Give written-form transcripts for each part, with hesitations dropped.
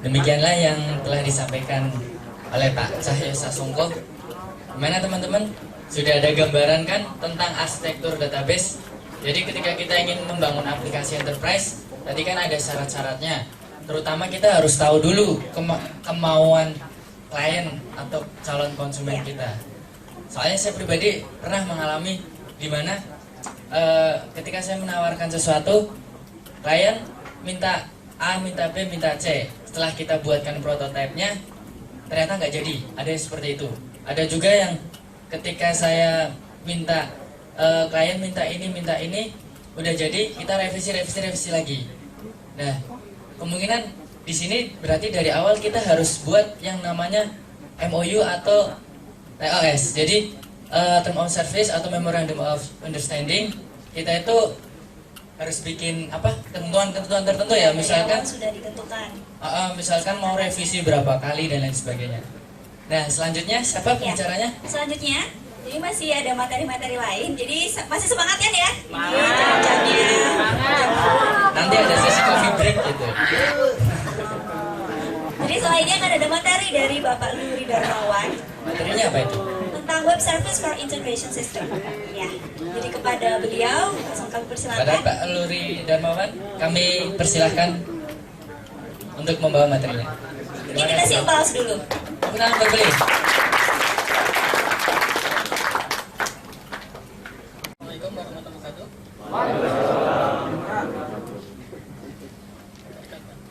Demikianlah yang telah disampaikan oleh Pak Cahyo Sasongko. Gimana teman-teman? Sudah ada gambaran kan tentang arsitektur database? Jadi ketika kita ingin membangun aplikasi enterprise, tadi kan ada syarat-syaratnya. Terutama kita harus tahu dulu kemauan klien atau calon konsumen kita. Soalnya saya pribadi pernah mengalami di mana ketika saya menawarkan sesuatu, klien minta A, minta B, minta C. Setelah kita buatkan prototipenya, ternyata nggak jadi. Ada yang seperti itu. Ada juga yang ketika saya minta klien minta ini, udah jadi, kita revisi lagi. Nah, kemungkinan di sini berarti dari awal kita harus buat yang namanya MOU atau TOS. Jadi Term of Service atau Memorandum of Understanding, kita itu harus bikin ketentuan tertentu ya, misalkan sudah ditentukan. Misalkan mau revisi berapa kali dan lain sebagainya. Nah, selanjutnya siapa pembicaranya? Selanjutnya, jadi masih ada materi-materi lain. Jadi masih semangat kan ya? Nanti ada sesi coffee break gitu. Jadi selanjutnya akan ada materi dari Bapak Luri Darmawan. Materinya apa itu? Tentang Web Service for Integration System. Ya. Jadi kepada beliau langsung kami persilakan. Pada Pak Luri Darmawan, kami persilahkan untuk membawa materinya. Ini kita kasih aplaus dulu. Tepuk tangan berbeli. Assalamualaikum warahmatullahi wabarakatuh.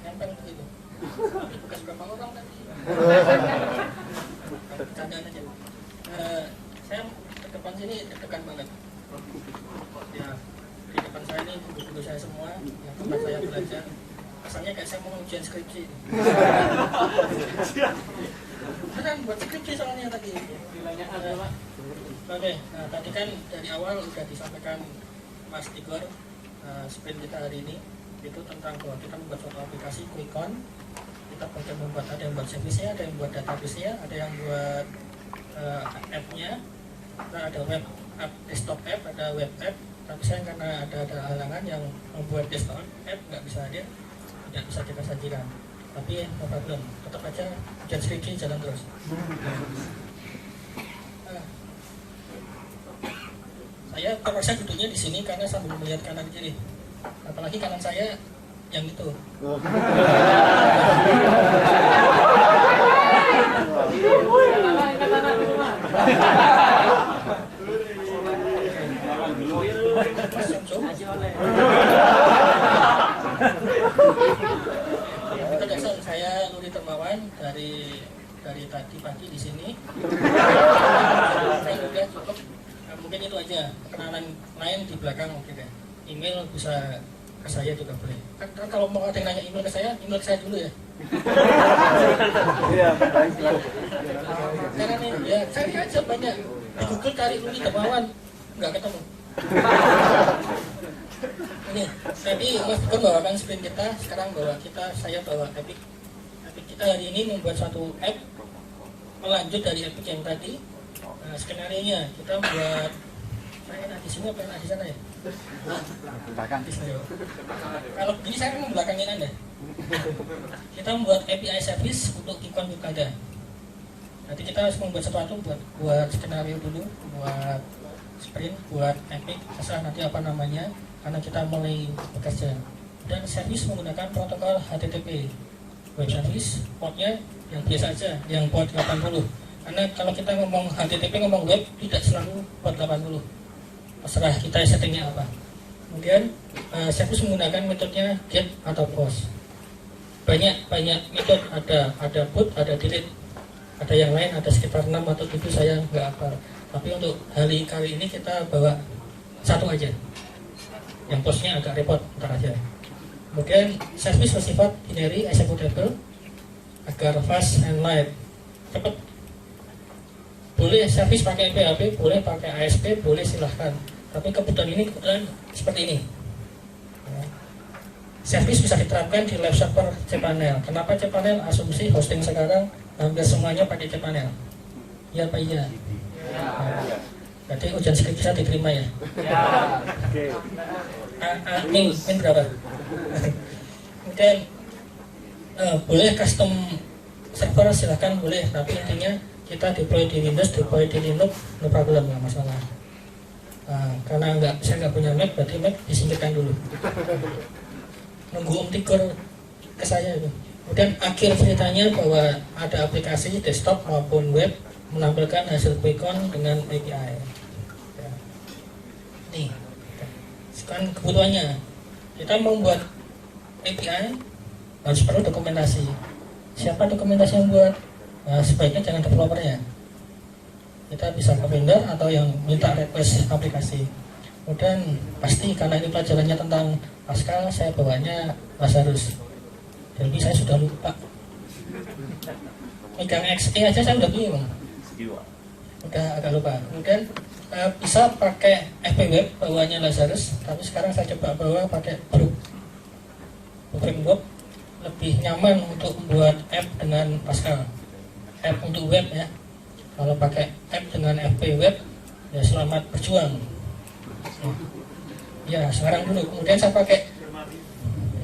Nempel begitu. Bekas berapa orang tadi? Candaan aja. Saya ke depan sini deg-degan banget. Ya, di depan saya ini guru-guru saya semua yang tempat saya belajar. Rasanya kayak saya mau ujian skripsi. Beneran buat skripsi soalnya tadi. Oke, nah tadi kan dari awal sudah disampaikan Mas Tigor, sprint kita hari ini itu tentang bahwa kita membuat suatu aplikasi QuickCon. Kita bagian membuat, ada yang buat servisnya, ada yang buat database-nya, ada yang buat app-nya. Nah, ada web app, desktop app, ada web app. Tapi saya karena ada halangan yang membuat desktop app nggak bisa hadir, tidak bisa kita sajikan. Tapi no problem, tetap aja ujian skripsi jalan terus. Saya terpaksa duduknya di sini karena sambil melihat kanan kiri. Apalagi kanan saya yang itu. Saya Luri Darmawan dari tadi pagi di sini. Saya udah cukup. Mungkin itu aja. Kenalan lain di belakang oke deh. Email bisa ke saya juga boleh. Kan kalau mau ada yang nanya email ke saya dulu ya. Iya, silakan. Karena nih, ya cari aja banyak. Di Google cari Luri Darmawan, nggak ketemu. Ini, tadi Mas Tigor bawakan sprint kita, sekarang saya bawa Epic. Epic kita hari ini membuat suatu app melanjut dari Epic yang tadi. Nah, skenario-nya kita buat, saya enak di sini apa enak di sana ya? Belakang. Kalau begini saya kan membelakangin Anda. Kita membuat API service untuk QuickCon Pilkada. Nanti kita harus membuat sesuatu buat skenario dulu, buat sprint, buat Epic, terserah nanti apa namanya, karena kita mulai bekerja. Dan service menggunakan protokol HTTP. Web service, portnya yang biasa aja, yang port 80. Karena kalau kita ngomong HTTP, ngomong web, tidak selalu port 80. Terserah kita settingnya apa. Kemudian service menggunakan metodenya get atau post. Banyak metode, ada put, ada delete, ada yang lain, ada sekitar 6 atau 7, saya nggak hafal. Tapi untuk hari kali ini kita bawa satu aja. Yang postnya agak repot, ntar aja. Kemudian service bersifat binary executable agar fast and light, cepat. Boleh service pakai PHP, boleh pakai ASP, boleh silahkan. Tapi kebetulan seperti ini. Service bisa diterapkan di live server cPanel. Kenapa cPanel? Asumsi hosting sekarang hampir semuanya pakai cPanel. Iya apa iya? Berarti ujian skripsi bisa diterima ya? Min berapa? Kemudian boleh custom server silahkan boleh, tapi intinya kita deploy di Windows, deploy di Linux, no problem, nggak masalah. Karena saya nggak punya Mac, berarti Mac disingkirkan dulu. Nunggu Om Tigor ke saya itu. Kemudian akhir ceritanya bahwa ada aplikasi desktop maupun web menampilkan hasil quickcon dengan API. Ya. Nih, sekarang kebutuhannya kita membuat API harus perlu dokumentasi. Siapa dokumentasi yang buat? Sebaiknya jangan developernya. Kita bisa ke vendor atau yang minta request aplikasi. Kemudian pasti karena ini pelajarannya tentang Pascal, saya bawanya Lazarus. Jadi saya sudah lupa. Megang XE aja saya udah bingung. Udah agak lupa. Kemudian bisa pakai FP Web bawanya Lazarus, tapi sekarang saya coba bawa pakai Brook. Framework lebih nyaman untuk membuat app dengan Pascal. App untuk web ya. Kalau pakai app dengan FP Web, ya selamat berjuang. Ya sekarang dulu. Kemudian saya pakai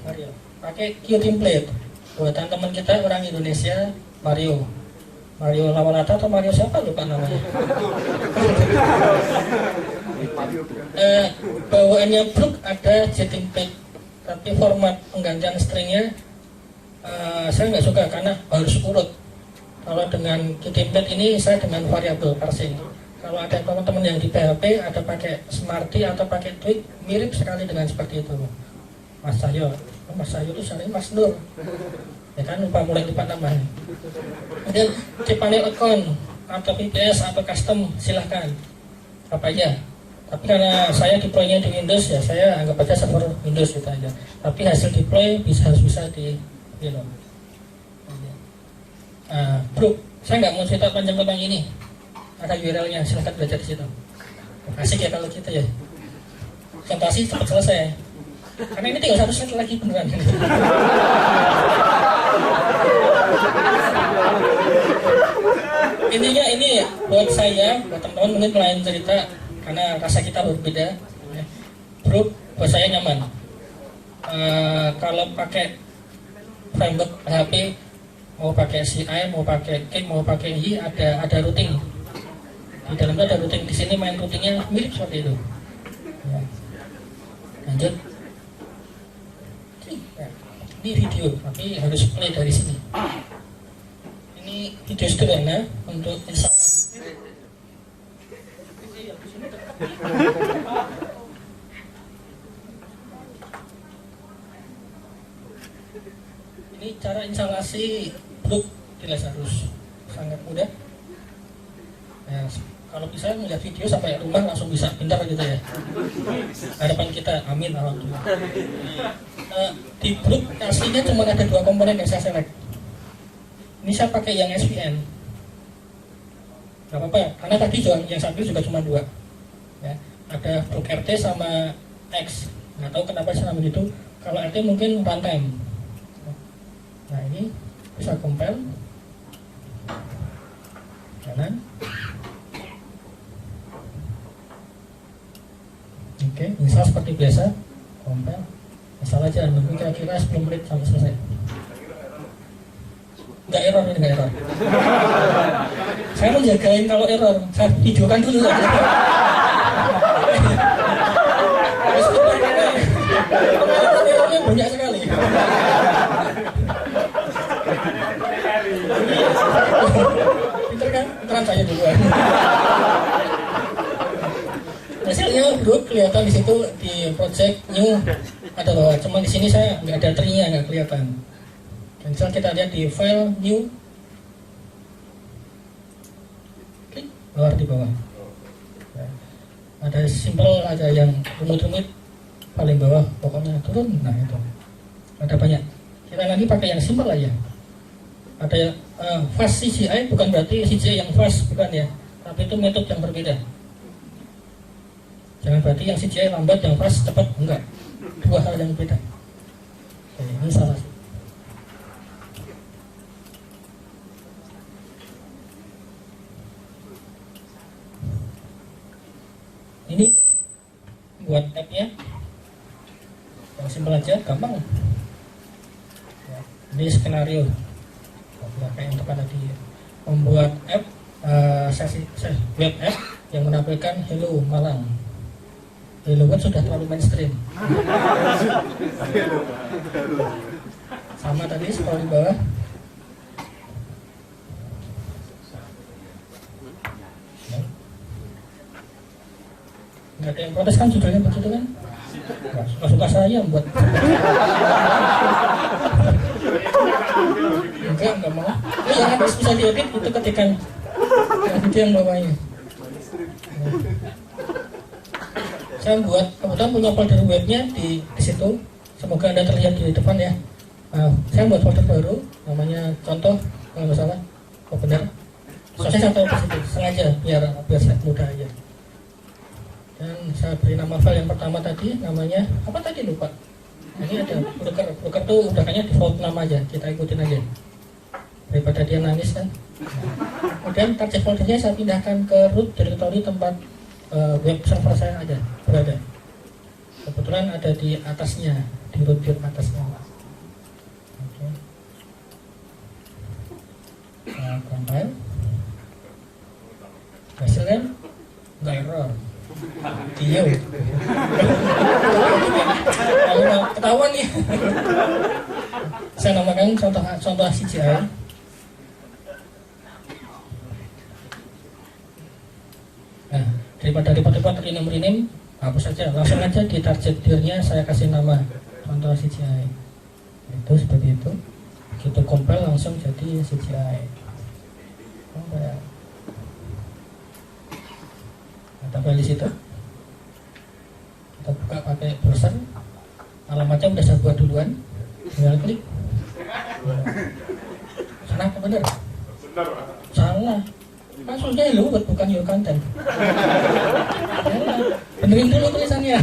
Mario, pakai Q template buatan teman kita orang Indonesia, Mario Lawalata atau Mario siapa lupa namanya. Bawaannya Brook ada JTemplate, tapi format penggantian stringnya saya nggak suka karena harus urut. Kalau dengan Qtemplate ini saya dengan variabel parsing. Kalau ada teman-teman yang di PHP ada pakai Smarty atau pakai Twig, mirip sekali dengan seperti itu. Mas Cahyo itu sering Mas Nur. Ya kan, lupa mulai lupa namanya. Kemudian cipane account atau VPS atau custom silahkan apa aja. Tapi karena saya deploynya di Windows ya saya anggap aja server Windows gitu aja. Tapi hasil deploy harus bisa di Brook, saya nggak mau cerita panjang-panjang ini. Ada URL-nya, silahkan belajar di situ. Asik ya kalau gitu ya. Presentasi cepat selesai. Karena ini tinggal 1 slide lagi beneran. Intinya ini buat saya, buat teman-teman mungkin lain cerita karena rasa kita berbeda. Brook buat saya nyaman. Kalau pakai framework PHP, mau pakai CI, mau pakai Cake, mau pakai Y, ada routing. Di dalamnya ada routing. Di sini main routingnya mirip seperti itu. Ya. Lanjut. Ya. Ini video, tapi harus play dari sini. Ini video sederhana untuk install. Ini cara instalasi Brook di Lazarus, sangat mudah. Nah, kalau bisa melihat video sampai rumah langsung bisa pintar gitu ya. Harapan kita, amin alhamdulillah. Di Brook aslinya cuma ada 2 komponen yang saya select. Ini saya pakai yang SVN. Gak apa-apa, karena tadi yang sambil juga cuma 2. Ya, ada Brook RT sama X. Nggak tahu kenapa saya namanya itu. Kalau RT mungkin runtime. Nah ini bisa compile kanan. Oke, install seperti biasa, compile. Install aja, nunggu kira-kira 10 menit sampai selesai. Nggak error, ini nggak error. Saya mau jagain kalau error, saya videokan dulu aja. Errornya banyak sekali. Pinter kan? Pinteran saya duluan. Hasilnya Brook kelihatan di situ di project new ada bawah. Cuma di sini saya nggak ada tree-nya, nggak kelihatan. Dan misal kita lihat di file new, klik bawah di bawah. Ada simple, ada yang rumit-rumit paling bawah, pokoknya turun. Nah itu ada banyak. Kita lagi pakai yang simple aja. Ada fast CGI, bukan berarti CGI yang fast, bukan ya, tapi itu metode yang berbeda. Jangan berarti yang CGI lambat, yang fast cepat, enggak. 2 hal yang beda. Oke, ini salah. Ini buat app-nya yang simpel aja, gampang. Ya, Ini skenario. Kayak untuk tadi membuat app web app yang menampilkan Hello Malang. Hello kan sudah terlalu mainstream. Sama tadi scroll di bawah. Nggak ada yang protes kan judulnya begitu kan? Suka saya buat. Enggak mau. Yang harus bisa diedit itu ketikan itu yang bawahnya. Saya buat kebetulan punya folder webnya di situ. Semoga Anda terlihat di depan ya. Saya buat folder baru namanya contoh kalau nggak salah. Oh benar. Saya contoh di situ sengaja biar saya mudah aja. Dan saya beri nama file yang pertama tadi namanya apa tadi lupa. Ini ada broker tuh udah kayaknya default nama aja, kita ikutin aja daripada dia nangis kan. Kemudian target foldernya saya pindahkan ke root directory tempat web server saya ada berada. Kebetulan ada di atasnya, di root atasnya. Oke. Nah, compile. Hasilnya nggak error. Iya. Kalau ketahuan nih. Saya namakan contoh CGI. Nah, daripada repot-repot rename, hapus saja. Langsung aja di target dir-nya saya kasih nama contoh CGI. Itu seperti itu. Begitu compile langsung jadi CGI. Compile. Kita file di situ. Kita buka pakai browser. Alamatnya udah saya buat duluan. Tinggal klik. Salah apa benar? Salah. Maksudnya lu bukan your content. Benerin dulu tulisannya.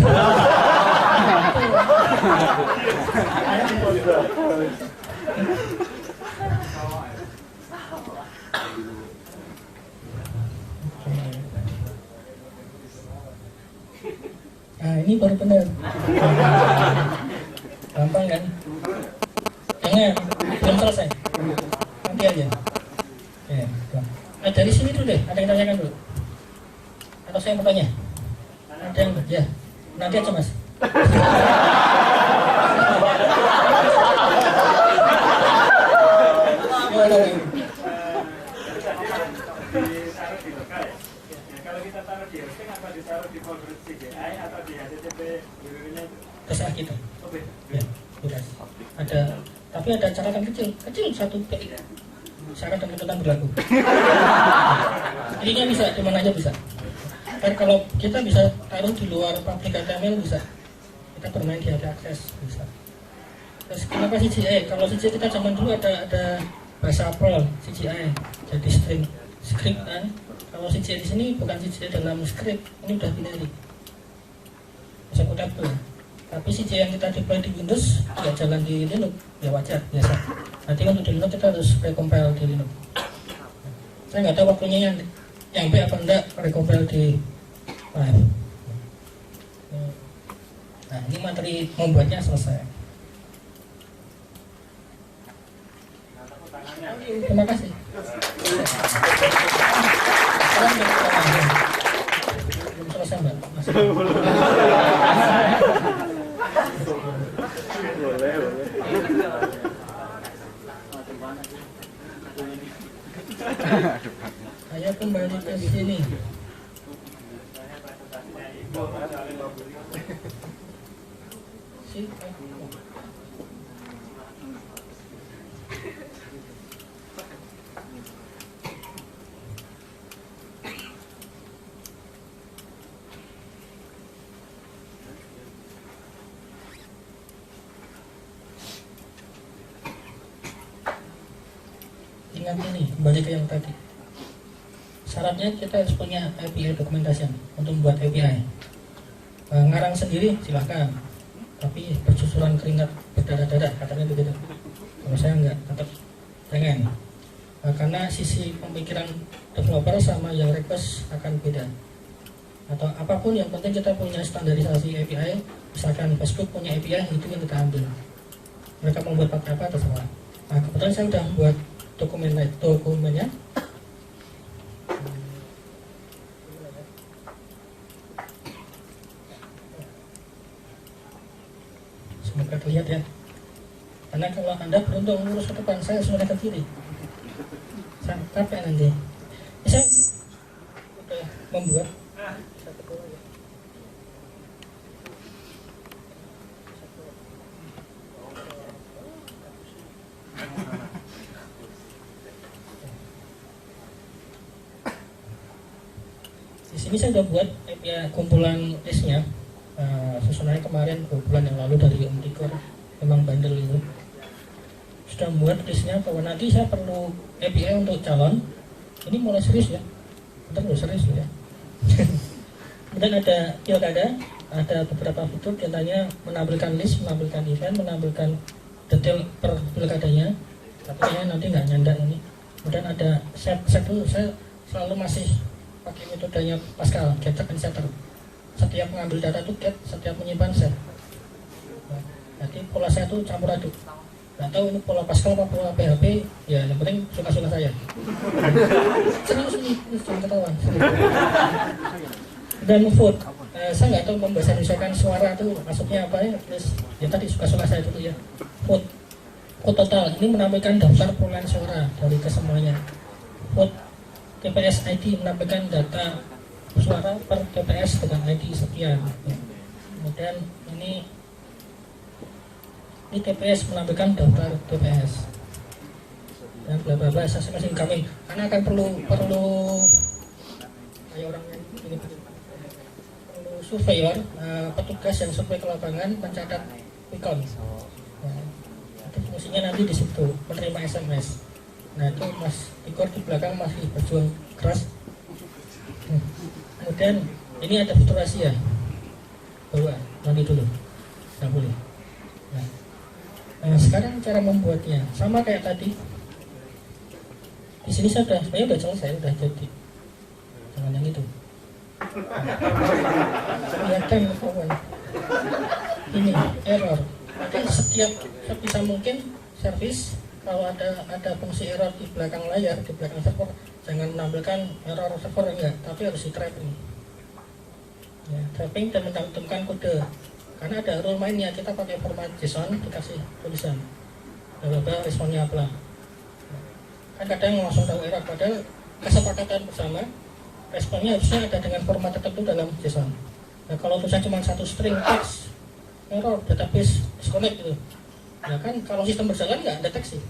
Nah ini baru benar. Gampang kan? Jangan, belum selesai. Nanti aja. Ya, dari sini dulu deh, ada yang tanyakan dulu. Atau saya yang bertanya? Ada yang ya, nanti aja mas. Terserah kita. Ya, bebas. Ada, tapi ada catatan kecil satu PI. Syarat dan ketentuan berlaku. Ininya bisa, di mana aja bisa. Kan kalau kita bisa taruh di luar public HTML bisa. Kita bermain di ada akses bisa. Terus kenapa CGI? Kalau CGI kita zaman dulu ada bahasa Perl CGI, jadi string script kan. Kalau CGI di sini bukan CGI dalam script, ini udah binary. Executable. Tapi CGI yang kita deploy di Windows tidak jalan di Linux, ya wajar biasa. Nanti untuk di Linux kita harus recompile di Linux. Saya nggak tahu waktunya yang B apa enggak recompile di live. Nah ini materi membuatnya selesai. Terima kasih. Belum selesai mbak. Boleh. Saya kembali ke sini. Ingat ini, kembali ke yang tadi. Syaratnya kita harus punya API documentation untuk membuat API. Ngarang sendiri silahkan, tapi bersusulan keringat berdarah-darah katanya begitu. Kalau saya enggak, tetap jangan. Karena sisi pemikiran developer sama yang request akan beda. Atau apapun yang penting kita punya standarisasi API. Misalkan Facebook punya API, itu yang kita ambil. Mereka mau buat pakai apa terserah. kebetulan saya sudah buat dokumennya. Semoga terlihat ya. Karena kalau Anda beruntung lurus ke depan, saya sudah ke kiri. Saya capek nanti. Saya sudah membuat satu dua ya. Di sini saya sudah buat ya, kumpulan listnya. Susunannya kemarin bulan yang lalu dari Om Tikor, memang bandel itu. Sudah membuat listnya bahwa nanti saya perlu API untuk calon. Ini mulai serius ya, bentar dulu serius ya. Kemudian ada pilkada, ada beberapa fitur diantaranya menampilkan list, menampilkan event, menampilkan detail per pilkadanya. Tapi saya nanti nggak nyandak ini. Kemudian ada set dulu, saya selalu masih pakai metodenya Pascal, getter and setter. Setiap mengambil data itu get, setiap menyimpan set. Nah, jadi pola saya itu campur aduk. Nggak tahu ini pola Pascal apa pola PHP, ya yang penting suka-suka saya. Serius ini jangan ketahuan. Dan vote, saya nggak tahu membahasa Indonesia suara itu maksudnya apa ya. Terus ya tadi suka-suka saya dulu ya. Vote total ini menampilkan daftar perolehan suara dari kesemuanya. Vote TPS ID menampilkan data suara per TPS dengan ID sekian. Kemudian ini TPS menampilkan daftar TPS dan bla bla bla masing-masing kami karena akan perlu kayak orang yang ini perlu surveyor, petugas yang survei ke lapangan mencatat quick count. Itu fungsinya nanti di situ menerima SMS. Nah itu Mas Tikor di belakang masih berjuang keras. Kemudian ini ada fitur rahasia. Bawa nanti dulu, nggak boleh. Nah, sekarang cara membuatnya sama kayak tadi. Di sini saya sebenarnya udah selesai, udah jadi. Jangan yang itu. Kelihatan kawan. Ini error. Nanti setiap sebisa mungkin service kalau ada fungsi error di belakang layar, di belakang server, jangan menampilkan error server enggak, tapi harus di trapping. Ya, trapping dan mencantumkan kode. Karena ada rule mainnya, kita pakai format JSON, dikasih tulisan berapa responnya apa. Kan kadang langsung tahu error, padahal kesepakatan bersama responnya harusnya ada dengan format tertentu dalam JSON. Nah kalau tulisan cuma satu string text, error, database disconnect gitu. Nah kan kalau sistem berjalan nggak deteksi.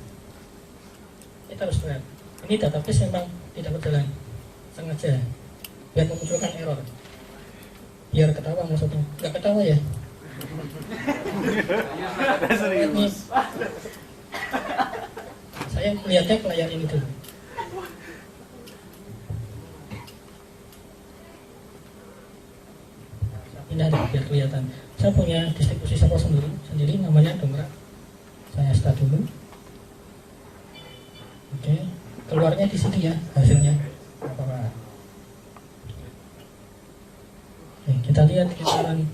Kita harus lihat, ini database memang tidak berjalan, sengaja biar memunculkan error. Biar ketawa maksudnya, nggak ketawa ya. Ini, saya melihatnya ke layar ini dulu. Pindah deh, biar kelihatan. Saya punya distribusi server sendiri namanya Domra. Saya start dulu. Oke, keluarnya di sini ya hasilnya. Apa-apa. Oke, kita lihat kisaran.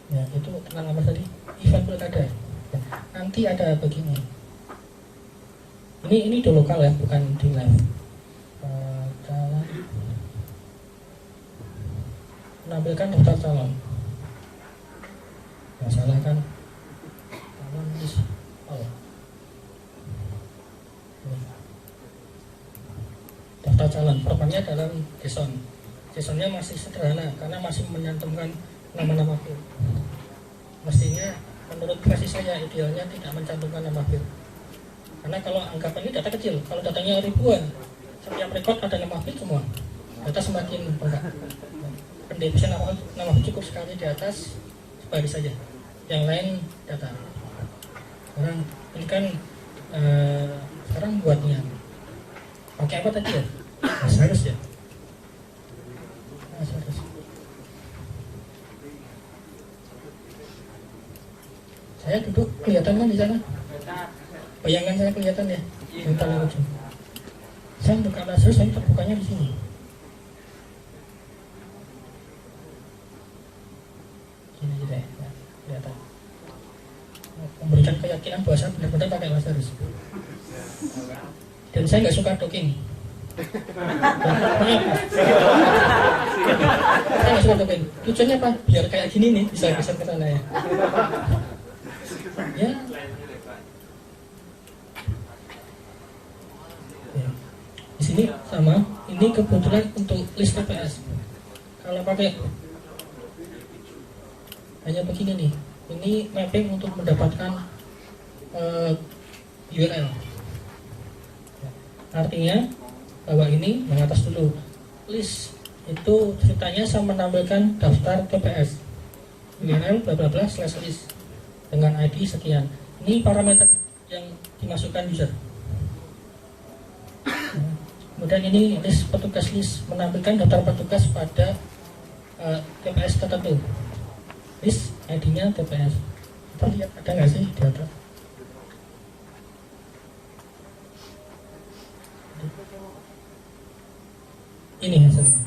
Ya itu tentang apa tadi? Event pilkada. Ya, nanti ada begini. Ini di lokal ya, bukan di live. Calon menampilkan daftar calon. Nggak salah kan? Calon list. Oh. Daftar calon. Formatnya dalam JSON. JSON-nya masih sederhana karena masih menyantumkan nama-nama field. Mestinya menurut versi saya idealnya tidak mencantumkan nama field. Karena kalau anggapan ini data kecil, kalau datanya ribuan, setiap record ada nama field semua. Data semakin bengkak. Pendefinisian nama field cukup sekali di atas sebaris saja. Yang lain data. Sekarang ini kan sekarang buatnya pakai apa tadi ya? Harus ya. Harus. Saya duduk kelihatan kan di sana? Bayangan saya kelihatan ya? Bentar lucu. Saya buka laser, saya terbukanya di sini. gitu ya, nah, kelihatan. Memberikan keyakinan bahwa saya benar-benar pakai bahasa Arus. Dan saya nggak suka docking. Saya nggak suka docking. Tujuannya apa? Biar kayak gini nih bisa ke sana ya. Ya. Ya. Di sini sama. Ini kebetulan untuk list TPS. Kalau pakai hanya begini nih. Ini mapping untuk mendapatkan URL. Artinya bahwa ini yang atas dulu list itu ceritanya saya menampilkan daftar TPS URL bla bla bla slash list dengan ID sekian. Ini parameter yang dimasukkan user. Kemudian ini list petugas list menampilkan daftar petugas pada TPS tertentu. List ID-nya TPS. Kita lihat ada nggak sih di atas? Ini hasilnya.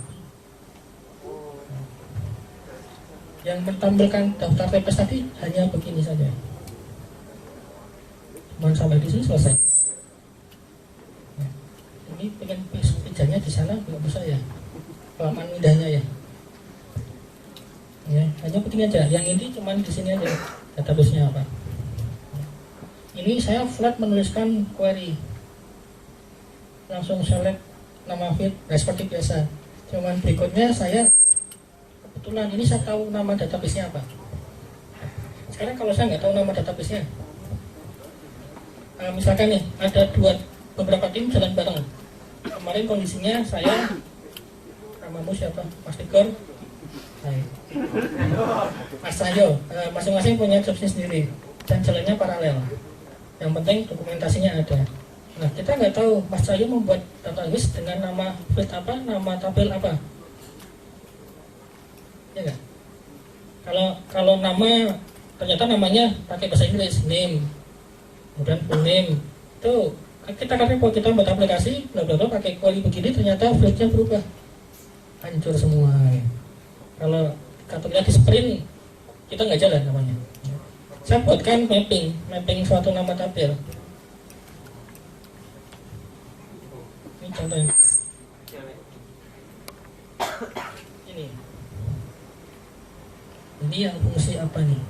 Yang menampilkan daftar TPS tadi hanya begini saja. Cuma sampai di sini selesai. Ini pengen pijanya di sana nggak bisa ya. Kelamaan mindahnya ya. Ya, hanya begini aja. Yang ini cuma di sini aja. Database-nya apa? Ini saya flat menuliskan query. Langsung select nama feed, seperti biasa. Cuman berikutnya saya kebetulan ini saya tahu nama database-nya apa. Sekarang kalau saya nggak tahu nama database-nya, misalkan nih ada beberapa tim jalan bareng. Kemarin kondisinya saya, namamu siapa? Mas Tigor, Mas Cahyo, masing-masing punya jobsnya sendiri dan jalannya paralel. Yang penting dokumentasinya ada. Nah, kita nggak tahu Mas Cahyo membuat database dengan nama field apa, nama tabel apa, ya nggak? Kalau nama ternyata namanya pakai bahasa Inggris, name, kemudian full name, itu kita kalau kita buat aplikasi, bla bla bla pakai query begini, ternyata fieldnya berubah, hancur semua. Kalau kategorinya di sprint, kita nggak jalan namanya. Saya buatkan mapping suatu nama tabel. Ini contohnya. Ini yang fungsi apa nih?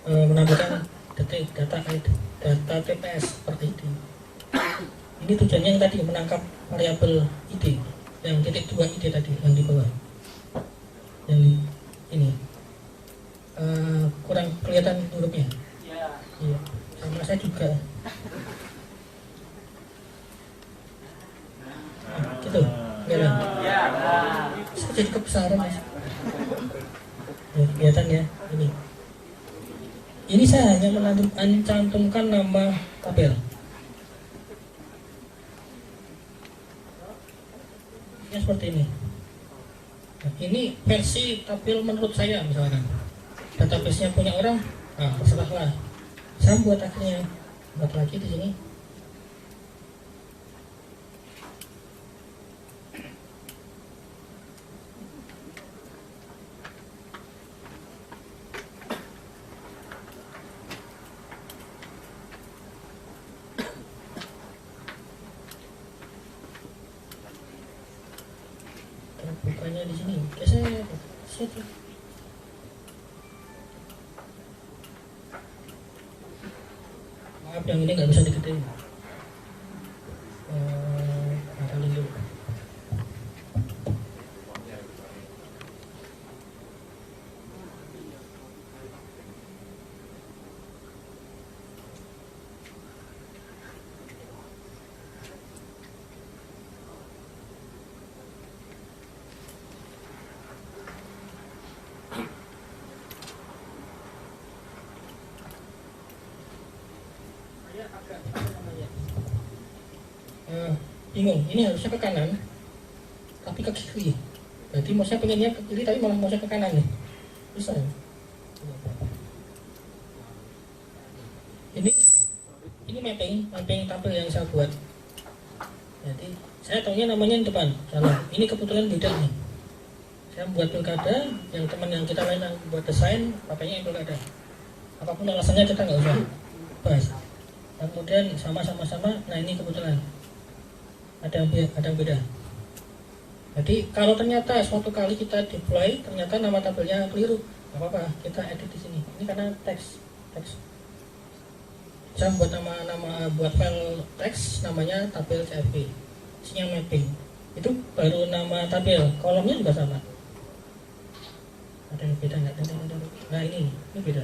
Menampilkan data TPS seperti ini. Ini tujuannya yang tadi menangkap variabel ID. Yang titik 2 ID tadi yang di bawah, yang ini kurang kelihatan hurufnya. Iya, sama saya juga. Gitu, kelihatan. Saya jadi kebesaran mas. Ya, kelihatan ya ini. Ini saya hanya mencantumkan nama tabel. Seperti ini. Nah, ini versi tabel menurut saya misalkan. Database-nya punya orang, nah terserahlah. Saya buat akhirnya buat lagi di sini. Bukannya di sini, saya maaf yang ini nggak bisa digedein. Batalin dulu. Bingung, ini harusnya ke kanan tapi ke kiri. Jadi mau saya pengennya ke kiri tapi malah mau saya ke kanan nih. Bisa ya? Ini mapping tabel yang saya buat. Jadi saya tahunya namanya yang depan, salah. Ini kebetulan beda nih. saya membuat pilkada, yang teman yang kita lain yang buat desain pakainya pilkada. Apapun alasannya kita nggak usah bahas. Kemudian sama-sama, nah ini kebetulan ada yang beda. Jadi kalau ternyata suatu kali kita deploy, ternyata nama tabelnya keliru, nggak apa-apa, kita edit di sini. Ini karena teks. Saya buat buat file teks namanya tabel CSV, isinya mapping. Itu baru nama tabel, kolomnya juga sama. Ada yang beda nggak? Nah ini beda.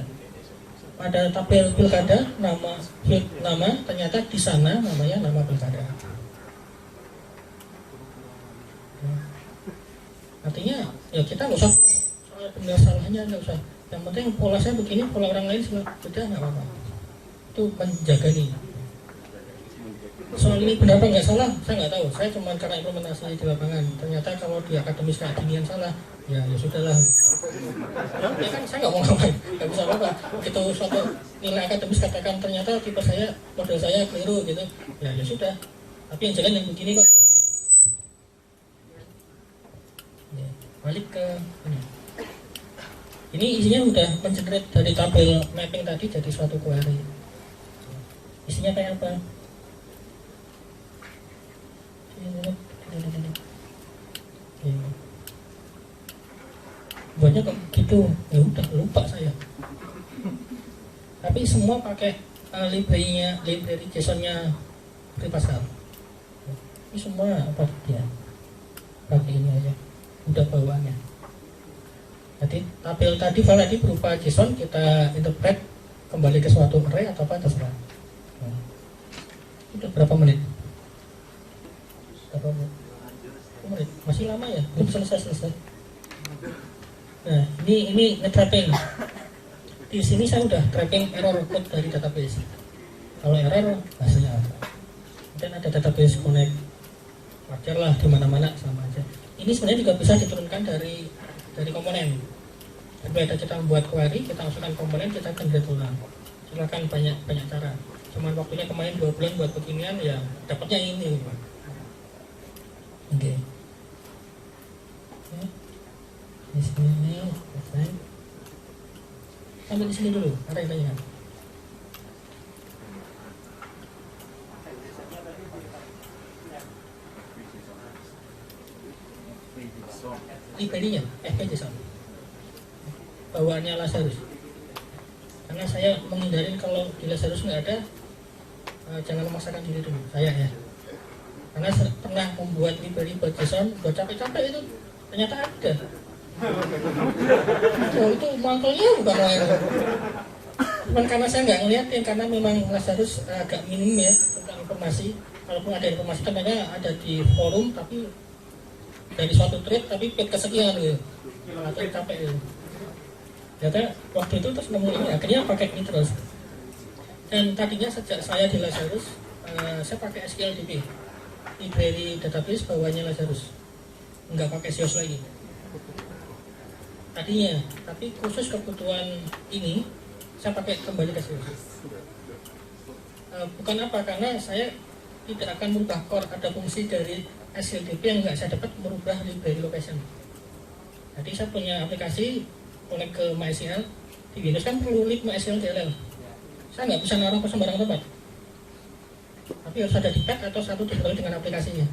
Pada tabel pilkada nama ternyata di sana namanya nama pilkada. Artinya ya kita nggak usah soal benar salahnya, nggak usah. Yang penting pola saya begini, pola orang lain beda, nggak apa-apa. Itu menjaga nih. Soal ini benar apa nggak salah, saya nggak tahu. Saya cuma karena implementasi di lapangan. Ternyata kalau di akademis kayak ginian salah, ya sudahlah. Ya kan saya nggak mau ngapain, nggak bisa apa-apa. Begitu suatu nilai akademis katakan ternyata tipe saya, model saya keliru gitu, ya sudah. Tapi yang jalan yang begini kok. Ya, balik ke ini. Ini isinya udah mengenerate dari tabel mapping tadi jadi suatu query. Isinya kayak apa? Banyak kok gitu, ya udah lupa saya. Tapi semua pakai library JSON-nya Pascal. Ini semua apa dia? Pakai ini aja, udah bawaannya. Jadi tabel tadi file tadi berupa JSON, kita interpret kembali ke suatu array atau apa terserah. Nah, udah berapa menit? Berapa menit? Masih lama ya? Belum selesai. Nah, ini nge-trapping. Di sini saya udah trapping error code dari database. Kalau error hasilnya apa? Dan ada database connect. Wajar lah di mana-mana sama aja. Ini sebenarnya juga bisa diturunkan dari komponen. Jadi kita membuat query, kita masukkan komponen, kita generate ulang. Silakan banyak cara. Cuman waktunya kemarin 2 bulan buat beginian, ya dapatnya ini. Oke. Di sini selesai. Sampai di sini dulu, ada yang tanya. Library-nya, FPJSON. Bawaannya Lazarus. Karena saya menghindari kalau di Lazarus nggak ada, jangan memaksakan diri dulu, saya ya. Karena pernah membuat library buat JSON, buat capek-capek itu ternyata ada. Itu mangkelnya bukan lain. Cuman karena saya nggak ngeliatin, karena memang Lazarus agak minim ya tentang informasi. Kalaupun ada informasi ternyata ada di forum, tapi dari suatu thread tapi page kesekian gitu, atau capek gitu. Ternyata waktu itu terus nemu ini, akhirnya pakai ini terus. Dan tadinya sejak saya di Lazarus, saya pakai SQLDB, library database bawahnya Lazarus, nggak pakai SEOS lagi tadinya. Tapi khusus kebutuhan ini, saya pakai kembali ke SEOS. Bukan apa, karena saya tidak akan merubah core, ada fungsi dari SQLDB yang nggak saya dapat merubah library location. Jadi saya punya aplikasi connect ke MySQL, di Windows kan perlu lib MySQL DLL. Saya nggak bisa naruh ke sembarang tempat, tapi harus ada di pad atau satu dibalik dengan aplikasinya.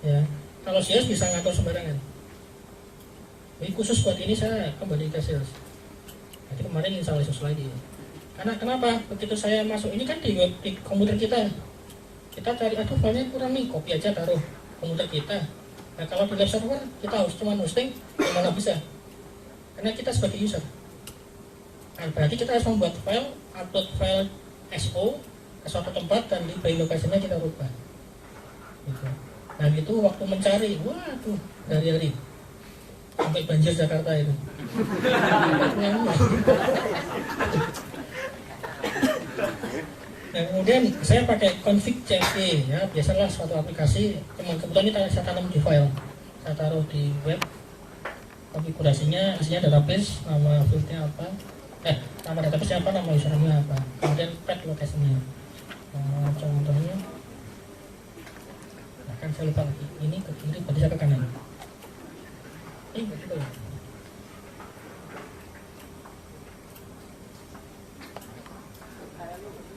Ya, kalau SEOS bisa ngatur sembarangan. Jadi khusus buat ini saya kembali ke SEOS. Jadi kemarin install SEOS lagi. Karena kenapa? Begitu saya masuk ini kan di komputer kita cari, aduh filenya kurang nih, copy aja taruh komputer kita. Nah kalau di web server kita harus cuma hosting, gimana bisa? Karena kita sebagai user. Nah, berarti kita harus membuat file, upload file SO ke suatu tempat dan di lokasinya kita rubah. Gitu. Nah itu waktu mencari, waduh, dari sampai banjir Jakarta itu. Nah kemudian saya pakai config CSV, ya biasalah suatu aplikasi, kebetulan ini saya tanam di file, saya taruh di web. Konfigurasinya isinya database, nama fieldnya apa, nama database apa, nama usernya apa, kemudian path lokasinya. Contohnya, nah kan saya lupa lagi, ini ke kiri, berarti saya ke kanan. Betul.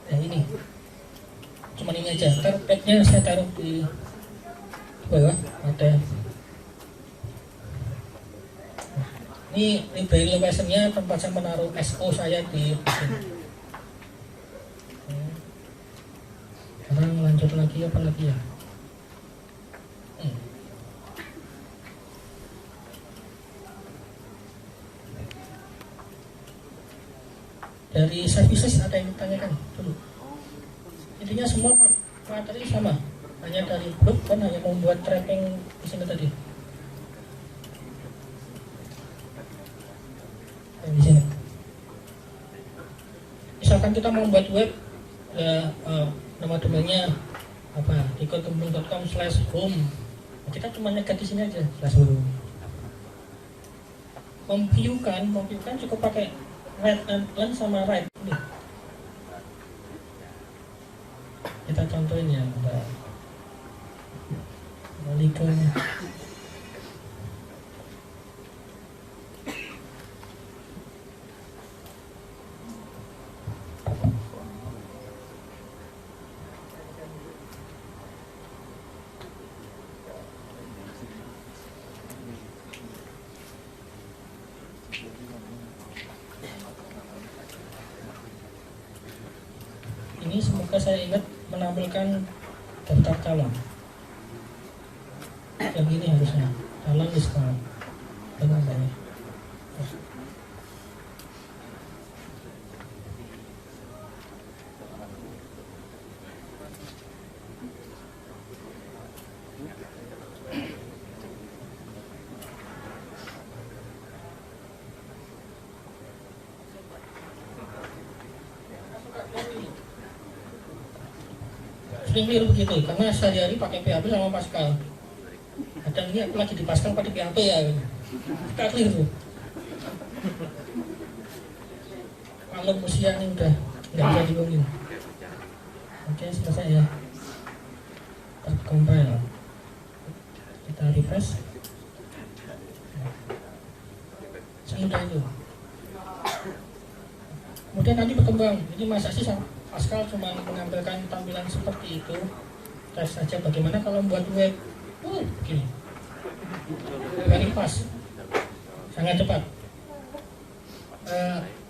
Nah ini, cuma ini aja. Ntar tag-nya saya taruh di bawah. Ada. Ini braille location-nya tempat saya menaruh SO saya di sini. Sekarang lanjut lagi apa lagi ya? Dari services ada yang ditanyakan dulu. Intinya semua materi sama, hanya dari grup kan hanya membuat tracking di sini tadi. Di sini. Misalkan kita membuat web, ya nama domainnya apa? dikotumbung.com/home. Kita cuma nyegat di sini aja /home. View kan cukup pakai read and learn sama write ini. Kita contohin ya, kita kembali ke ini. Semoga saya ingat menampilkan daftar calon. Yang ini harusnya calon diskon. Benar ini. Sering keliru begitu, karena sehari-hari pakai PHP sama Pascal. Kadang ini aku lagi di Pascal pakai PHP ya, kita keliru. Kalau usia ini udah nggak bisa dihubungin. Oke, selesai ya. Tercompile. Kita refresh. Semudah itu. Kemudian nanti berkembang. Ini masa sih Pascal cuma menampilkan tampilan seperti itu. Tes saja bagaimana kalau membuat web. Begini. Very fast. Sangat cepat.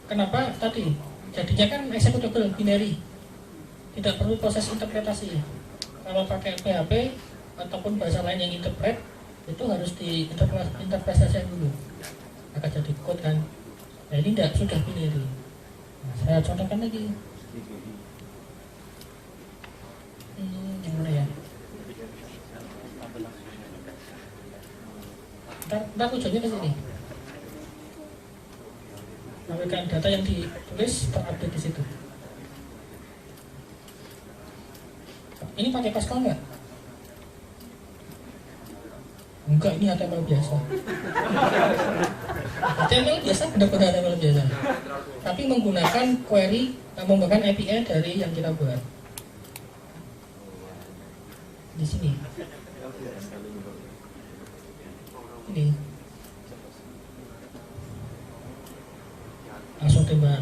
Kenapa tadi? Jadinya kan executable binary. Tidak perlu proses interpretasi. Kalau pakai PHP ataupun bahasa lain yang interpret, itu harus diinterpretasi dulu. Akan jadi code kan. Nah ini tidak, sudah binary. Nah, saya contohkan lagi. Yang mana ya? Ntar tujuannya ke sini. Memberikan data yang ditulis terupdate di situ. Ini pakai Pascal nggak? Enggak, ini HTML biasa. HTML biasa benar-benar HTML biasa. Tapi menggunakan query, menggunakan API dari yang kita buat. Di sini. Ini. Langsung tembak.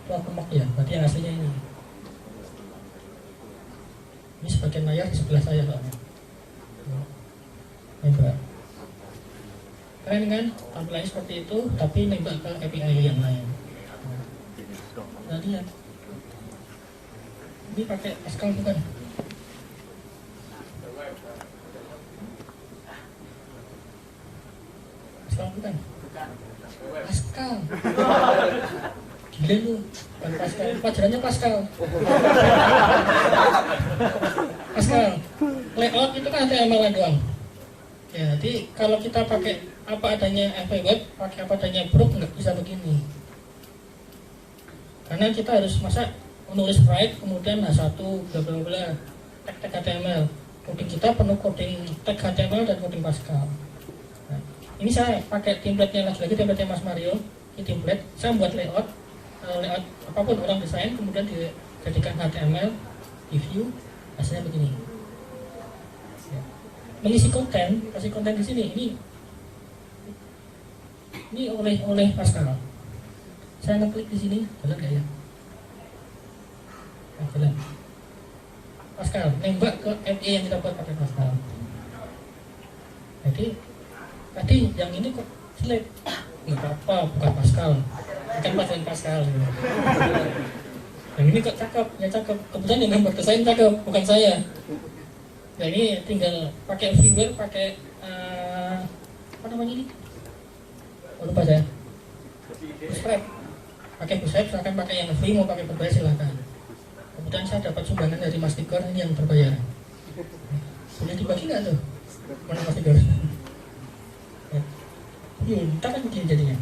Itu akumak ya, berarti yang aslinya ini. Ini sebagian layar di sebelah saya soalnya. Nembak. Keren kan? Tampilannya seperti itu, tapi nembak ke API yang lain. Nah, lihat. Ini pakai Pascal bukan? Pascal bukan? Pascal. Gila lu, bukan Pascal. Pelajarannya Pascal. Pascal. Layout itu kan HTML doang. Ya, jadi kalau kita pakai apa adanya FB web, pakai apa adanya Brook nggak bisa begini. Karena kita harus menulis write, kemudian H1, bla bla bla, tag HTML. Coding kita penuh coding tag HTML dan coding Pascal. Nah, ini saya pakai template-nya lagi template Mas Mario. Ini template, saya buat layout apapun orang desain, kemudian dijadikan HTML, di view, hasilnya begini. Ya. mengisi konten, kasih konten di sini. Ini oleh Pascal. Saya ngeklik di sini, jalan nggak ya? Nah, jalan. Pascal, nembak ke ME yang kita buat pakai Pascal. Jadi tadi yang ini kok selip, nggak apa-apa, bukan Pascal, bukan pasien Pascal. Yang ini kok cakep, ya cakep. Kebetulan yang gambar desain cakep, bukan saya. Nah ini tinggal pakai firmware, pakai apa namanya ini? Lupa saya. Bootstrap. Pakai Bootstrap, silahkan pakai yang free, mau pakai berbayar silahkan. Kemudian saya dapat sumbangan dari Mas Tigor, ini yang berbayar. Boleh dibagi nggak tuh? Mana Mas Tigor? Ya, ntar kan begini jadinya.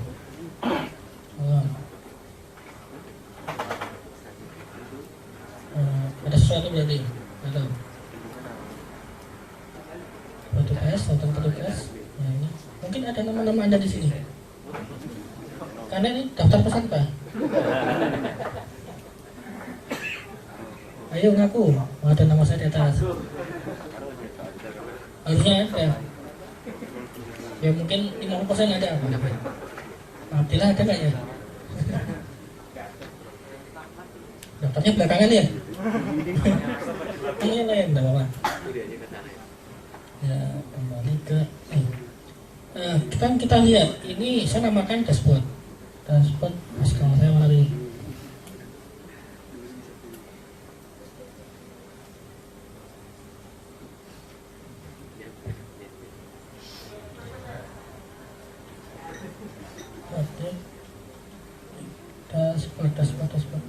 Ada sesuatu berarti? Atau petugas, tentang petugas. Nah, ini mungkin ada nama-nama Anda di sini. Karena ini daftar peserta. Ayo ngaku, ada nama saya di atas. Harusnya ada. Ya mungkin 50% ada. Alhamdulillah ada nggak ya? Daftarnya belakangan ya? Ini lain, enggak apa-apa. Ya kembali ke kita lihat ini saya namakan dashboard. Dashboard kalau saya lari. Dashboard.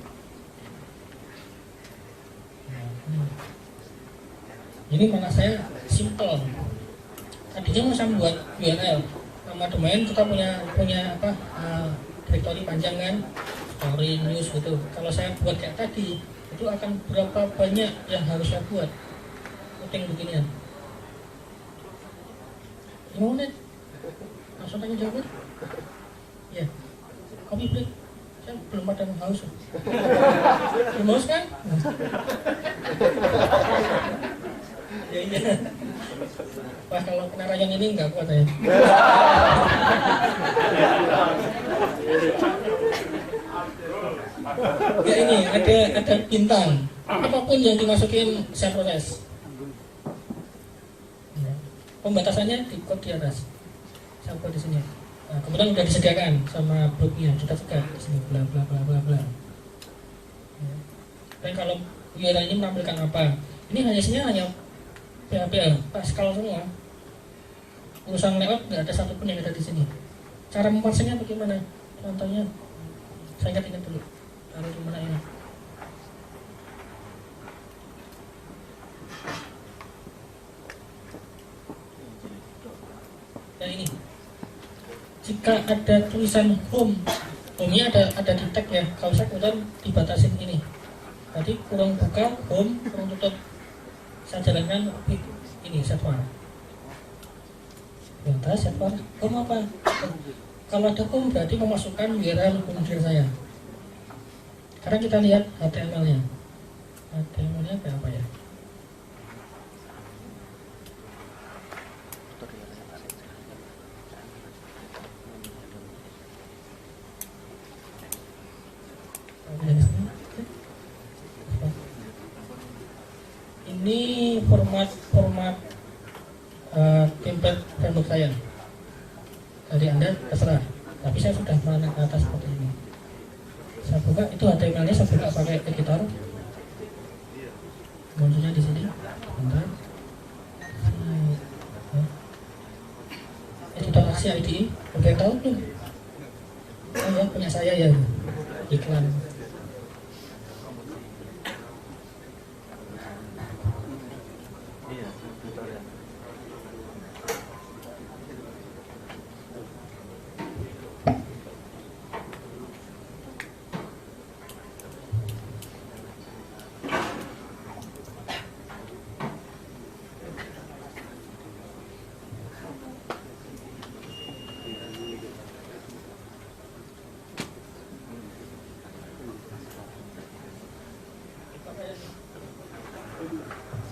Ini mana saya simple. Tadinya mau saya buat URL nama domain, kita punya apa directory panjang kan, story news gitu. Kalau saya buat kayak tadi, itu akan berapa banyak yang harus saya buat penting beginian. 5 menit langsung tanya jawab ya. Kopi break, saya belum ada haus. Belum haus kan? Ya iya. Wah kalau kena rayang ini nggak kuat ya. Ya ini ada bintang. Apapun yang dimasukin saya proses. Ya. Pembatasannya di code di atas. Saya buat di sini. Nah, kemudian sudah disediakan sama blognya, kita sekat di sini bla bla bla bla bla. Ya. Dan kalau URL ini menampilkan apa? Ini hanya PHP Pascal semua. Urusan layout nggak ada satupun yang ada di sini. Cara memparsingnya bagaimana? Contohnya, saya ingat dulu. Taruh di mana ini? Ya ini. Jika ada tulisan home-nya ada di tag ya. Kalau saya kemudian dibatasin ini. Tadi kurang buka, home, kurang tutup. Saya jalankan ini setbar. Yang setbar, home apa? Kalau ada home berarti memasukkan URL komputer saya. Karena kita lihat HTML-nya. HTML-nya kayak apa ya? Ini format template framework saya. Dari Anda terserah. Tapi saya sudah menarik ke atas seperti ini. Saya buka itu HTML-nya, saya buka pakai editor. Munculnya di sini. Bentar. Editor aksi IDE. Oke, tahu tuh. Oh ya, punya saya ya. Iklan.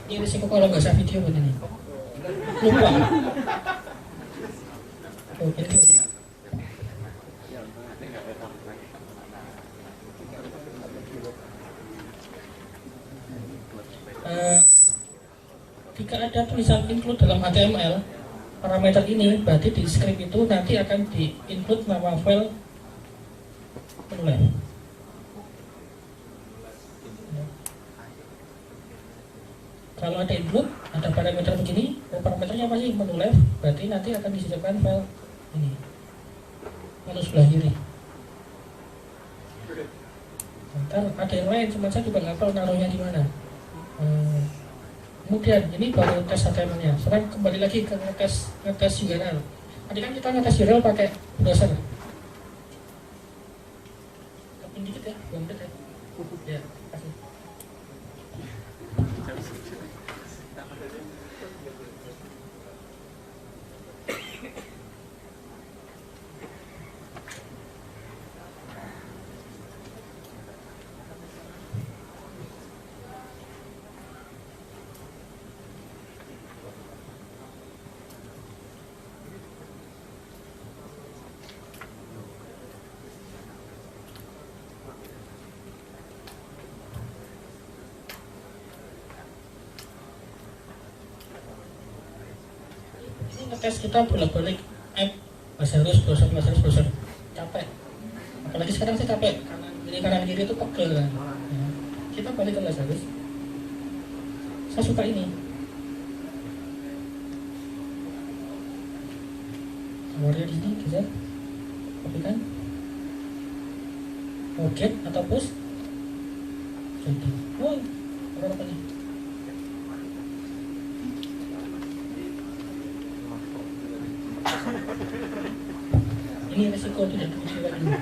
Ini risiko kalau nggak usah video begini. lupa. Oh, ini. Jika ada tulisan include dalam HTML, parameter ini berarti di script itu nanti akan di-include nama file menulis. Kalau ada include, ada parameter begini, parameternya pasti menulis, berarti nanti akan disisipkan file ini, lalu sebelah kiri. Ntar ada yang lain, cuma saya juga nggak tahu naruhnya di mana. Kemudian ini baru tes HTML-nya. Sekarang kembali lagi ke ngetes URL. Tadi kan kita ngetes URL pakai browser. Tapi dikit ya, 2 menit ya. Ya, kasih. Ngetes kita bolak-balik app Lazarus browser capek, apalagi sekarang saya capek kanan kiri itu pegel kan ya. Kita balik ke Lazarus. Saya suka ini nomornya di sini bisa kopikan, get atau push jadi apa nih. Ini resiko tidak dikira ini.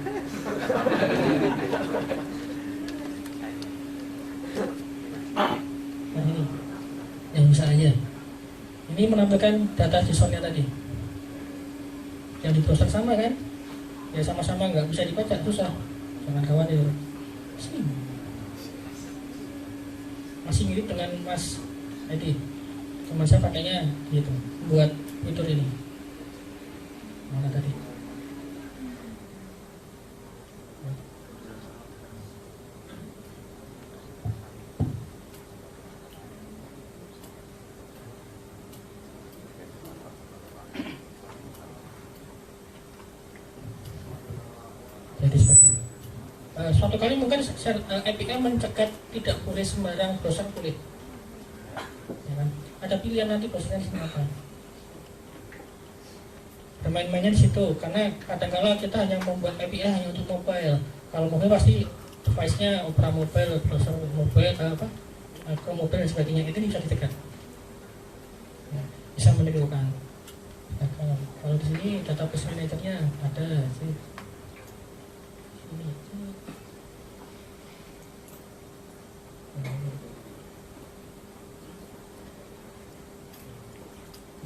Nah ini yang bisa aja. Ini menampilkan data JSON-nya tadi. Yang di browser sama kan? Ya sama-sama nggak bisa dibaca, susah. Jangan khawatir. Masih mirip dengan Mas Edi. Cuma saya pakainya gitu buat fitur ini. Mana tadi? Jadi suatu kali mungkin API mencegat tidak boleh sembarang browser boleh. Ya kan? Ada pilihan nanti browsernya apa. Bermain-mainnya di situ, karena kadang-kala kita hanya membuat API hanya untuk mobile. Kalau mobile pasti device-nya Opera Mobile, browser mobile, Chrome Mobile dan sebagainya, itu bisa ditekan. Ya, bisa menirukan. Nah, kalau di sini database manager-nya ada sih. Ini.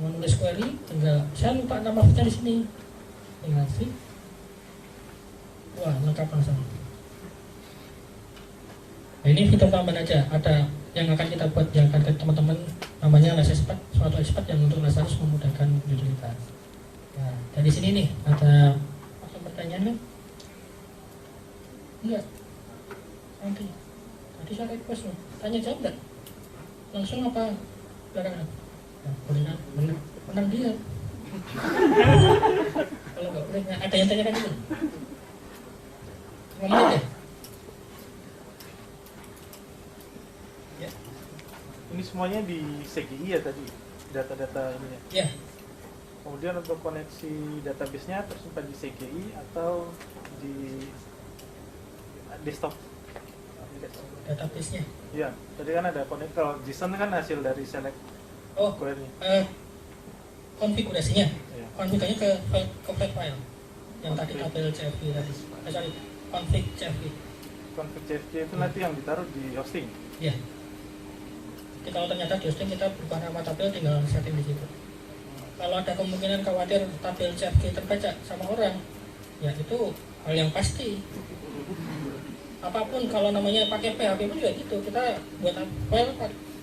Mau nulis query, tinggal saya lupa nama fitur di sini, tinggal sih, wah lengkap langsung. Nah, ini fitur tambahan aja, ada yang akan kita buat yang akan ke teman-teman, namanya Lazarus Expert, suatu expert yang untuk Lazarus memudahkan utilitas. Nah, dari sini nih ada pertanyaan kan? Enggak, nanti tadi saya request loh, tanya jawab enggak? Langsung apa belakangan? Nah, boleh kan? Menang dia. Kalau nggak boleh, ada yang tanyakan dulu. Ngomong aja. Ya. Ini semuanya di CGI ya tadi, data-data ini ya? Ya. Kemudian untuk koneksi database-nya tersimpan di CGI atau di desktop? Database-nya. Ya, tadi kan ada koneksi, kalau JSON kan hasil dari select query. Konfigurasinya. Ya. Konfigurasinya ke file yang tadi tabel CFG tadi. Config CFG. Config CFG itu nanti yang ditaruh di hosting. Ya. Jadi kalau ternyata di hosting kita berubah nama tabel, tinggal setting di situ. Kalau ada kemungkinan khawatir tabel CFG terbaca sama orang, ya itu hal yang pasti. Apapun kalau namanya pakai PHP pun juga gitu, kita buat file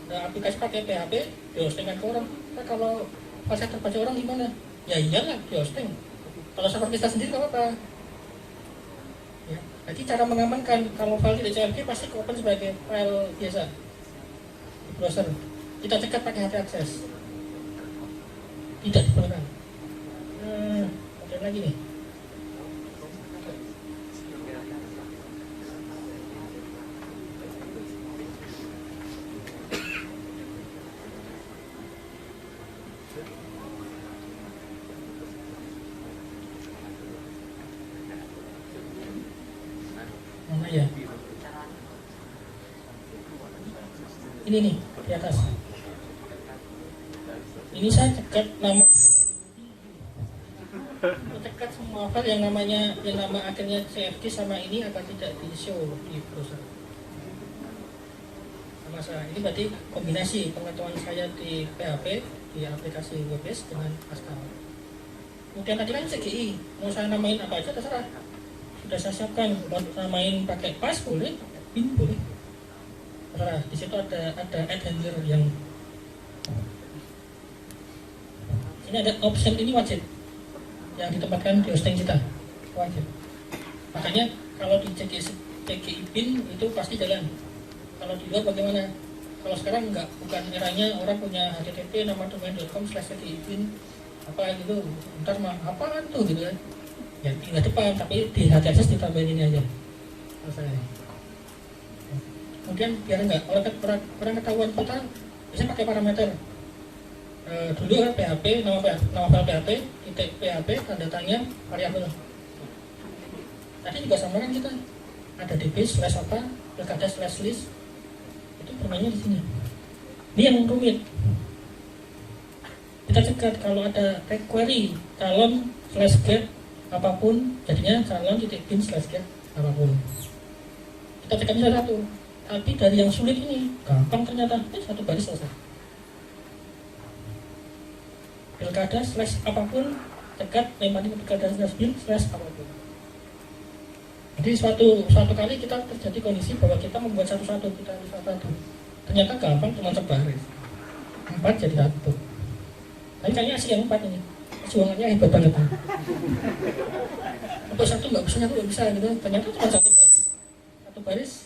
aplikasi pakai PHP dihostingkan ke orang. Nah, kalau file terbaca orang gimana? Ya iyalah di hosting. Kalau server kita sendiri nggak apa-apa. Ya, jadi cara mengamankan kalau file di CLK pasti open sebagai file biasa di browser. Kita cegat pakai hot access. Tidak diperlukan. Ada lagi nih. Mana ya? Ini nih di atas. Ini saya cegat nama, cegat semua file yang nama akhirnya CFD sama ini akan tidak di show di browser. Masa ini berarti kombinasi pengetahuan saya di PHP di aplikasi web-based dengan Pascal. Kemudian tadi kan CGI, mau saya namain apa aja terserah. Sudah saya siapkan, mau namain pakai pas boleh, pakai bin boleh. Terserah. Di situ ada add handler yang ini ada option ini wajib yang ditempatkan di hosting kita wajib. Makanya kalau di CGI bin itu pasti jalan. Kalau di luar bagaimana? Kalau sekarang enggak, bukan eranya orang punya http nama domain.com/CGI bin apa gitu. Ntar mah apaan tuh gitu kan? Ya tinggal depan, tapi di HTTPS ditambahin ini aja. Selesai. Kemudian biar enggak orang ketahuan kita bisa pakai parameter. Dulu kan PHP, nama file PHP, titik PHP, tanda tanya, variabel. Tadi juga sama kan kita ada db/apa, pilkada/list, itu permainnya di sini. Ini yang rumit. Kita cegat kalau ada query calon/get apapun, jadinya calon.bin/get apapun. Kita cegatnya satu. Tapi dari yang sulit ini gampang ternyata, satu baris selesai. Pilkada/apapun, cegat lempari ke pilkada/bin/apapun. Jadi suatu kali kita terjadi kondisi bahwa kita membuat satu-satu, kita satu-satu. Ternyata gampang, cuma sebaris. 4 jadi 1. Tapi kayaknya asik yang 4 ini. Perjuangannya hebat banget. Untuk satu nggak bisa gitu. Ternyata cuma satu baris.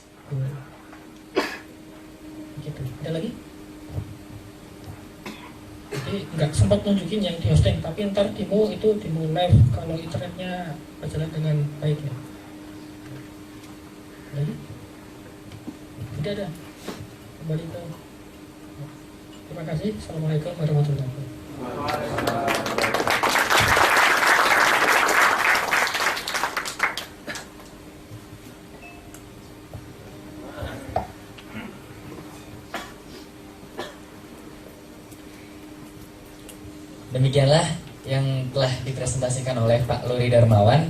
Gitu. Ada lagi? Jadi nggak sempat nunjukin yang di hosting, tapi ntar demo itu demo live kalau internetnya berjalan dengan baik ya. Jadi tidak ada. Kembali ke. Terima kasih. Assalamualaikum warahmatullahi wabarakatuh. Demikianlah yang telah dipresentasikan oleh Pak Luri Darmawan.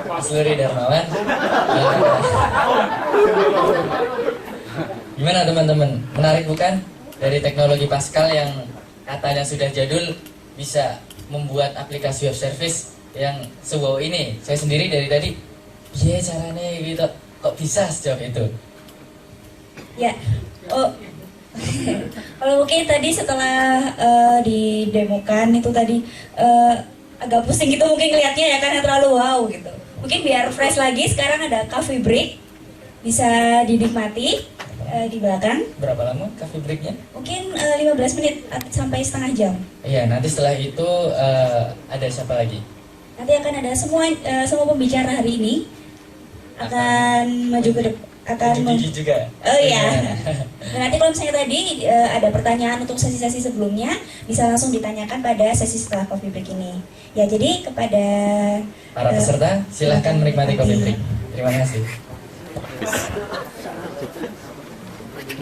Mas Luri Darmawan. Gimana teman-teman? Menarik bukan? Dari teknologi Pascal yang katanya sudah jadul bisa membuat aplikasi web service yang sewau ini. Saya sendiri dari tadi, iya caranya gitu. Kok bisa sejauh itu? Ya. Oh. Kalau mungkin tadi setelah didemokan itu tadi agak pusing gitu mungkin ngelihatnya ya karena terlalu wow gitu. Mungkin biar fresh lagi sekarang ada coffee break bisa dinikmati di belakang. Berapa lama coffee breaknya? Mungkin 15 menit sampai setengah jam. Iya, nanti setelah itu ada siapa lagi? Nanti akan ada semua pembicara hari ini akan maju ke depan. Gigi juga. Oh iya. Dan nanti kalau misalnya tadi ada pertanyaan untuk sesi-sesi sebelumnya bisa langsung ditanyakan pada sesi setelah coffee break ini. Ya jadi kepada para peserta silahkan menikmati coffee break. Terima kasih.